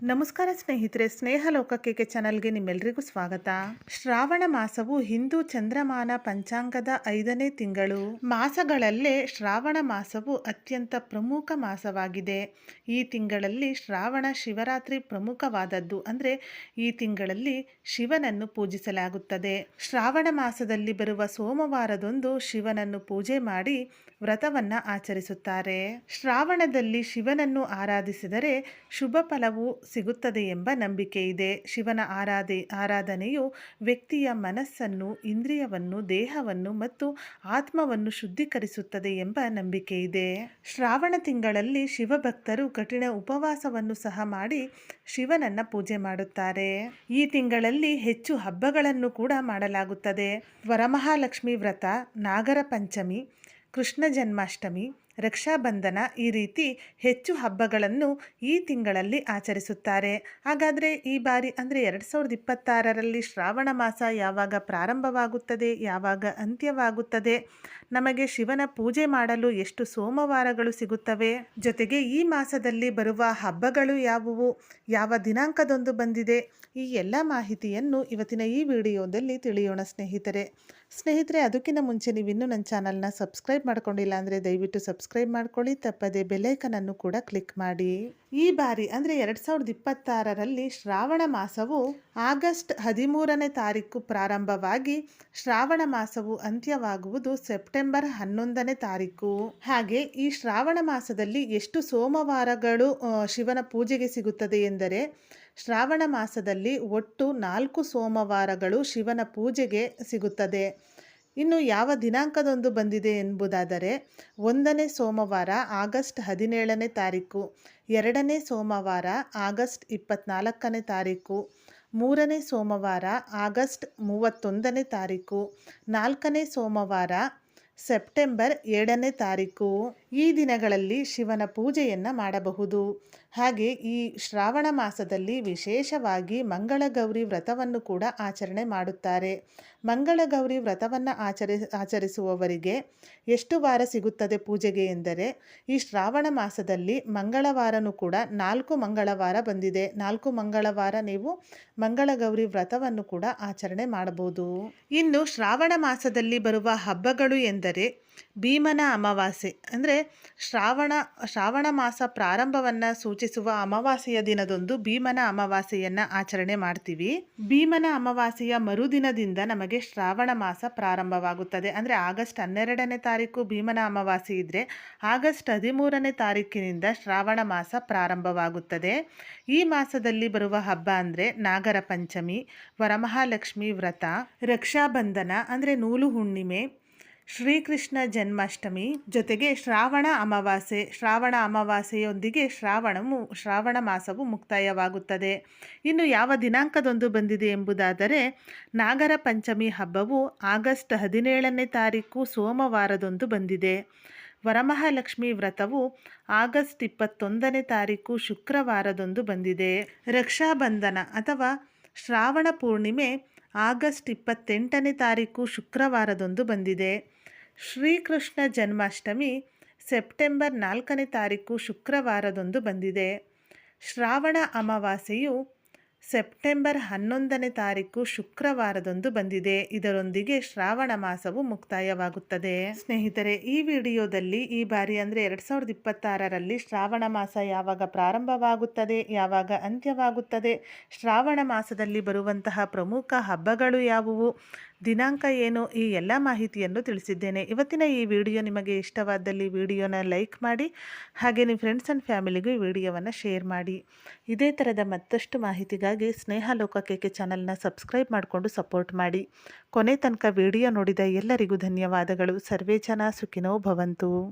ನಮಸ್ಕಾರ ಸ್ನೇಹಿತರೆ, ಸ್ನೇಹ ಲೋಕಕ್ಕೆ ಚಾನಲ್ಗೆ ನಿಮ್ಮೆಲ್ಲರಿಗೂ ಸ್ವಾಗತ. ಶ್ರಾವಣ ಮಾಸವು ಹಿಂದೂ ಚಂದ್ರಮಾನ ಪಂಚಾಂಗದ 5ನೇ ತಿಂಗಳು. ಮಾಸಗಳಲ್ಲೇ ಶ್ರಾವಣ ಮಾಸವು ಅತ್ಯಂತ ಪ್ರಮುಖ ಮಾಸವಾಗಿದೆ. ಈ ತಿಂಗಳಲ್ಲಿ ಶ್ರಾವಣ ಶಿವರಾತ್ರಿ ಪ್ರಮುಖವಾದದ್ದು. ಅಂದರೆ ಈ ತಿಂಗಳಲ್ಲಿ ಶಿವನನ್ನು ಪೂಜಿಸಲಾಗುತ್ತದೆ. ಶ್ರಾವಣ ಮಾಸದಲ್ಲಿ ಬರುವ ಸೋಮವಾರದಂದು ಶಿವನನ್ನು ಪೂಜೆ ಮಾಡಿ ವ್ರತವನ್ನು ಆಚರಿಸುತ್ತಾರೆ. ಶ್ರಾವಣದಲ್ಲಿ ಶಿವನನ್ನು ಆರಾಧಿಸಿದರೆ ಶುಭ ಫಲವು ಸಿಗುತ್ತದೆ ಎಂಬ ನಂಬಿಕೆ ಇದೆ. ಶಿವನ ಆರಾಧನೆಯು ವ್ಯಕ್ತಿಯ ಮನಸ್ಸನ್ನು, ಇಂದ್ರಿಯವನ್ನು, ದೇಹವನ್ನು ಮತ್ತು ಆತ್ಮವನ್ನು ಶುದ್ಧೀಕರಿಸುತ್ತದೆ ಎಂಬ ನಂಬಿಕೆ ಇದೆ. ಶ್ರಾವಣ ತಿಂಗಳಲ್ಲಿ ಶಿವಭಕ್ತರು ಕಠಿಣ ಉಪವಾಸವನ್ನು ಸಹ ಮಾಡಿ ಶಿವನನ್ನ ಪೂಜೆ ಮಾಡುತ್ತಾರೆ. ಈ ತಿಂಗಳಲ್ಲಿ ಹೆಚ್ಚು ಹಬ್ಬಗಳನ್ನು ಕೂಡ ಮಾಡಲಾಗುತ್ತದೆ. ವರಮಹಾಲಕ್ಷ್ಮಿ ವ್ರತ, ನಾಗರ ಪಂಚಮಿ, ಕೃಷ್ಣ ಜನ್ಮಾಷ್ಟಮಿ, ರಕ್ಷಾಬಂಧನ ಈ ರೀತಿ ಹೆಚ್ಚು ಹಬ್ಬಗಳನ್ನು ಈ ತಿಂಗಳಲ್ಲಿ ಆಚರಿಸುತ್ತಾರೆ. ಹಾಗಾದರೆ ಈ ಬಾರಿ ಅಂದರೆ 2026ರಲ್ಲಿ ಶ್ರಾವಣ ಮಾಸ ಯಾವಾಗ ಪ್ರಾರಂಭವಾಗುತ್ತದೆ, ಯಾವಾಗ ಅಂತ್ಯವಾಗುತ್ತದೆ, ನಮಗೆ ಶಿವನ ಪೂಜೆ ಮಾಡಲು ಎಷ್ಟು ಸೋಮವಾರಗಳು ಸಿಗುತ್ತವೆ, ಜೊತೆಗೆ ಈ ಮಾಸದಲ್ಲಿ ಬರುವ ಹಬ್ಬಗಳು ಯಾವುವು, ಯಾವ ದಿನಾಂಕದಂದು ಬಂದಿದೆ, ಈ ಎಲ್ಲ ಮಾಹಿತಿಯನ್ನು ಇವತ್ತಿನ ಈ ವಿಡಿಯೋದಲ್ಲಿ ತಿಳಿಯೋಣ ಸ್ನೇಹಿತರೆ. ಅದಕ್ಕಿಂತ ಮುಂಚೆ ನೀವಿನ್ನೂ ನನ್ನ ಚಾನಲ್ನ ಸಬ್ಸ್ಕ್ರೈಬ್ ಮಾಡ್ಕೊಂಡಿಲ್ಲ ಅಂದರೆ ದಯವಿಟ್ಟು ಸಬ್ಸ್ಕ್ರೈಬ್ ಮಾಡ್ಕೊಳ್ಳಿ. ತಪ್ಪದೆ ಬೆಲ್ಲೈಕನನ್ನು ಕೂಡ ಕ್ಲಿಕ್ ಮಾಡಿ. ಈ ಬಾರಿ ಅಂದರೆ 2026ರಲ್ಲಿ ಶ್ರಾವಣ ಮಾಸವು ಆಗಸ್ಟ್ 13ನೇ ತಾರೀಕು ಪ್ರಾರಂಭವಾಗಿ ಶ್ರಾವಣ ಮಾಸವು ಅಂತ್ಯವಾಗುವುದು ಸೆಪ್ಟೆಂಬರ್ 11ನೇ ತಾರೀಕು. ಹಾಗೆ ಈ ಶ್ರಾವಣ ಮಾಸದಲ್ಲಿ ಎಷ್ಟು ಸೋಮವಾರಗಳು ಶಿವನ ಪೂಜೆಗೆ ಸಿಗುತ್ತದೆ ಎಂದರೆ, ಶ್ರಾವಣ ಮಾಸದಲ್ಲಿ ಒಟ್ಟು 4 ಸೋಮವಾರಗಳು ಶಿವನ ಪೂಜೆಗೆ ಸಿಗುತ್ತದೆ. ಇನ್ನು ಯಾವ ದಿನಾಂಕದಂದು ಬಂದಿದೆ ಎಂಬುದಾದರೆ, 1ನೇ ಸೋಮವಾರ ಆಗಸ್ಟ್ 17ನೇ ತಾರೀಕು, 2ನೇ ಸೋಮವಾರ ಆಗಸ್ಟ್ 24ನೇ ತಾರೀಕು, 3ನೇ ಸೋಮವಾರ ಆಗಸ್ಟ್ 31ನೇ ತಾರೀಕು, 4ನೇ ಸೋಮವಾರ ಸೆಪ್ಟೆಂಬರ್ 7ನೇ ತಾರೀಕು. ಈ ದಿನಗಳಲ್ಲಿ ಶಿವನ ಪೂಜೆಯನ್ನು ಮಾಡಬಹುದು. ಹಾಗೆ ಈ ಶ್ರಾವಣ ಮಾಸದಲ್ಲಿ ವಿಶೇಷವಾಗಿ ಮಂಗಳಗೌರಿ ವ್ರತವನ್ನು ಕೂಡ ಆಚರಣೆ ಮಾಡುತ್ತಾರೆ. ಮಂಗಳಗೌರಿ ವ್ರತವನ್ನು ಆಚರಿಸುವವರಿಗೆ ಎಷ್ಟು ವಾರ ಸಿಗುತ್ತದೆ ಪೂಜೆಗೆ ಎಂದರೆ, ಈ ಶ್ರಾವಣ ಮಾಸದಲ್ಲಿ ಮಂಗಳವಾರನೂ ಕೂಡ 4 ಮಂಗಳವಾರ ಬಂದಿದೆ. 4 ಮಂಗಳವಾರ ನೀವು ಮಂಗಳಗೌರಿ ವ್ರತವನ್ನು ಕೂಡ ಆಚರಣೆ ಮಾಡಬಹುದು. ಇನ್ನು ಶ್ರಾವಣ ಮಾಸದಲ್ಲಿ ಬರುವ ಹಬ್ಬಗಳು ಎಂದರೆ ಭೀಮನ ಅಮಾವಾಸ್ಯೆ, ಅಂದರೆ ಶ್ರಾವಣ ಮಾಸ ಪ್ರಾರಂಭವನ್ನು ಸೂಚಿಸುವ ಅಮಾವಾಸ್ಯೆಯ ದಿನದಂದು ಭೀಮನ ಅಮಾವಾಸ್ಯೆಯನ್ನು ಆಚರಣೆ ಮಾಡ್ತೀವಿ. ಭೀಮನ ಅಮಾವಾಸ್ಯೆಯ ಮರುದಿನದಿಂದ ನಮಗೆ ಶ್ರಾವಣ ಮಾಸ ಪ್ರಾರಂಭವಾಗುತ್ತದೆ. ಅಂದರೆ ಆಗಸ್ಟ್ 12ನೇ ತಾರೀಕು ಭೀಮನ ಅಮಾವಾಸ್ಯೆ ಇದ್ದರೆ ಆಗಸ್ಟ್ 13ನೇ ತಾರೀಕಿನಿಂದ ಶ್ರಾವಣ ಮಾಸ ಪ್ರಾರಂಭವಾಗುತ್ತದೆ. ಈ ಮಾಸದಲ್ಲಿ ಬರುವ ಹಬ್ಬ ಅಂದರೆ ನಾಗರ ಪಂಚಮಿ, ವರಮಹಾಲಕ್ಷ್ಮಿ ವ್ರತ, ರಕ್ಷಾಬಂಧನ ಅಂದರೆ ನೂಲು ಹುಣ್ಣಿಮೆ, ಶ್ರೀಕೃಷ್ಣ ಜನ್ಮಾಷ್ಟಮಿ, ಜೊತೆಗೆ ಶ್ರಾವಣ ಅಮಾವಾಸ್ಯೆಯೊಂದಿಗೆ ಶ್ರಾವಣ ಮಾಸವು ಮುಕ್ತಾಯವಾಗುತ್ತದೆ. ಇನ್ನು ಯಾವ ದಿನಾಂಕದಂದು ಬಂದಿದೆ ಎಂಬುದಾದರೆ, ನಾಗರ ಪಂಚಮಿ ಹಬ್ಬವು ಆಗಸ್ಟ್ 17ನೇ ತಾರೀಕು ಸೋಮವಾರದಂದು ಬಂದಿದೆ. ವರಮಹಾಲಕ್ಷ್ಮಿ ವ್ರತವು ಆಗಸ್ಟ್ 21ನೇ ತಾರೀಕು ಶುಕ್ರವಾರದಂದು ಬಂದಿದೆ. ರಕ್ಷಾಬಂಧನ ಅಥವಾ ಶ್ರಾವಣ ಪೂರ್ಣಿಮೆ ಆಗಸ್ಟ್ 28ನೇ ತಾರೀಕು ಶುಕ್ರವಾರದಂದು ಬಂದಿದೆ. ಶ್ರೀಕೃಷ್ಣ ಜನ್ಮಾಷ್ಟಮಿ ಸೆಪ್ಟೆಂಬರ್ 4ನೇ ತಾರೀಕು ಶುಕ್ರವಾರದಂದು ಬಂದಿದೆ. ಶ್ರಾವಣ ಅಮಾವಾಸ್ಯೆಯು ಸೆಪ್ಟೆಂಬರ್ 11ನೇ ತಾರೀಕು ಶುಕ್ರವಾರದಂದು ಬಂದಿದೆ. ಇದರೊಂದಿಗೆ ಶ್ರಾವಣ ಮಾಸವು ಮುಕ್ತಾಯವಾಗುತ್ತದೆ. ಸ್ನೇಹಿತರೆ, ಈ ವಿಡಿಯೋದಲ್ಲಿ ಈ ಬಾರಿ ಅಂದರೆ 2026ರಲ್ಲಿ ಶ್ರಾವಣ ಮಾಸ ಯಾವಾಗ ಪ್ರಾರಂಭವಾಗುತ್ತದೆ, ಯಾವಾಗ ಅಂತ್ಯವಾಗುತ್ತದೆ, ಶ್ರಾವಣ ಮಾಸದಲ್ಲಿ ಬರುವಂತಹ ಪ್ರಮುಖ ಹಬ್ಬಗಳು ಯಾವುವು, ದಿನಾಂಕ ಏನು, ಈ ಎಲ್ಲ ಮಾಹಿತಿಯನ್ನು ತಿಳಿಸಿದ್ದೇನೆ. ಇವತ್ತಿನ ಈ ವಿಡಿಯೋ ನಿಮಗೆ ಇಷ್ಟವಾದಲ್ಲಿ ವಿಡಿಯೋನ ಲೈಕ್ ಮಾಡಿ, ಹಾಗೆ ನಿಮ್ಮ ಫ್ರೆಂಡ್ಸ್ ಆ್ಯಂಡ್ ಫ್ಯಾಮಿಲಿಗೂ ಈ ವಿಡಿಯೋವನ್ನು ಶೇರ್ ಮಾಡಿ. ಇದೇ ಥರದ ಮತ್ತಷ್ಟು ಮಾಹಿತಿಗಾಗಿ ಸ್ನೇಹ ಲೋಕಕ್ಕೆ ಚಾನಲ್ನ ಸಬ್ಸ್ಕ್ರೈಬ್ ಮಾಡಿಕೊಂಡು ಸಪೋರ್ಟ್ ಮಾಡಿ. ಕೊನೆ ತನಕ ವಿಡಿಯೋ ನೋಡಿದ ಎಲ್ಲರಿಗೂ ಧನ್ಯವಾದಗಳು. ಸರ್ವೇ ಜನ ಸುಖಿನೋ ಭವಂತು.